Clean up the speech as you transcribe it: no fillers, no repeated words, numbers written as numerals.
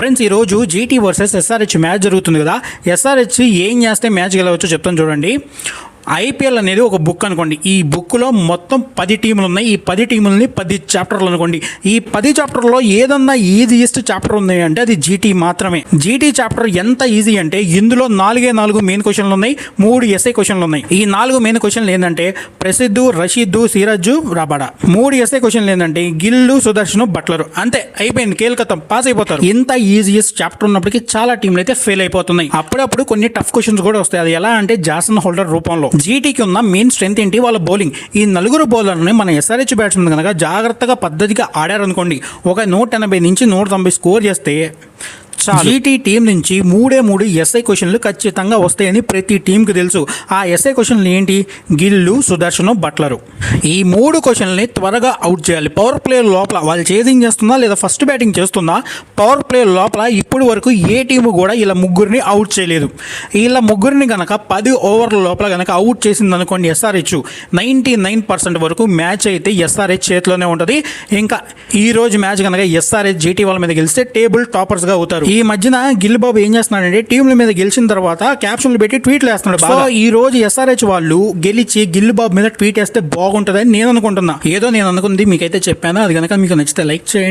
Friends, ఈ రోజు GT versus SRH match జరుగుతుంది కదా. ఎస్ఆర్హెచ్ ఏం చేస్తే మ్యాచ్ గెలవచ్చో చెప్తాను చూడండి. ఐపీఎల్ అనేది ఒక బుక్ అనుకోండి. ఈ బుక్లో మొత్తం 10 టీములు ఉన్నాయి. ఈ 10 టీములని 10 చాప్టర్లు అనుకోండి. ఈ 10 చాప్టర్లో ఏదన్నా ఈజీయెస్ట్ చాప్టర్ ఉంది అంటే అది జీటీ మాత్రమే. జీటీ చాప్టర్ ఎంత ఈజీ అంటే ఇందులో 4 మెయిన్ క్వశ్చన్లు ఉన్నాయి, 3 ఎస్ఐ క్వశ్చన్లు ఉన్నాయి. ఈ 4 మెయిన్ క్వశ్చన్లు ఏంటంటే ప్రసిద్ధు, రషీద్, సిరాజ్, రాబాడా. 3 ఎస్ఐ క్వశ్చన్లు ఏంటంటే గిల్లు, సుదర్శన్, బట్లర్. అంతే, అయిపోయింది, కేల్కతం, పాస్ అయిపోతారు. ఇంత ఈజీయెస్ట్ చాప్టర్ ఉన్నప్పటికీ చాలా టీంలు అయితే ఫెయిల్ అయిపోతున్నాయి. అప్పుడప్పుడు కొన్ని టఫ్ క్వశ్చన్స్ కూడా వస్తాయి. అది ఎలా అంటే జాసన్ హోల్డర్ రూపంలో. జీటీకి ఉన్న మెయిన్ స్ట్రెంత్ ఏంటి? వాళ్ళ బౌలింగ్. ఈ 4 బౌలర్ని మన ఎస్ఆర్హెచ్ బ్యాట్స్మెన్ కనుక జాగ్రత్తగా పద్ధతిగా ఆడారనుకోండి, ఒక 180 నుంచి 190 స్కోర్ చేస్తే జీటీ టీం నుంచి 3 ఎస్ఐ క్వశ్చన్లు ఖచ్చితంగా వస్తాయని ప్రతి టీంకి తెలుసు. ఆ ఎస్ఐ క్వశ్చన్లు ఏంటి? గిల్లు, సుదర్శన్, బట్లరు. ఈ 3 క్వశ్చన్లని త్వరగా అవుట్ చేయాలి. పవర్ ప్లే లోపల వాళ్ళు చేజింగ్ చేస్తుందా లేదా ఫస్ట్ బ్యాటింగ్ చేస్తుందా? పవర్ ప్లే లోపల ఇప్పుడు వరకు ఏ టీము కూడా ఇలా ముగ్గురిని అవుట్ చేయలేదు. ఇలా ముగ్గురిని కనుక 10 ఓవర్ల లోపల కనుక అవుట్ చేసింది అనుకోండి ఎస్ఆర్హెచ్, 99% వరకు మ్యాచ్ అయితే ఎస్ఆర్హెచ్ చేతిలోనే ఉంటుంది. ఇంకా ఈ రోజు మ్యాచ్ కనుక ఎస్ఆర్హెచ్ జీటీ వాళ్ళ మీద గెలిస్తే టేబుల్ టాపర్స్గా అవుతారు. ఈ మధ్యన గిల్ బాబు ఏం చేస్తున్నాడంటే టీంల మీద గెలిచిన తర్వాత క్యాప్షన్లు పెట్టి ట్వీట్లు వేస్తున్నాడు. సో ఈ రోజు ఎస్ఆర్హెచ్ వాళ్ళు గెలిచి గిల్ బాబు మీద ట్వీట్ వేస్తే బాగుంటుందని నేను అనుకుంటున్నా. ఏదో నేను అనుకుంది మీకైతే చెప్పాను. అది కనుక మీకు నచ్చితే లైక్ చేయండి.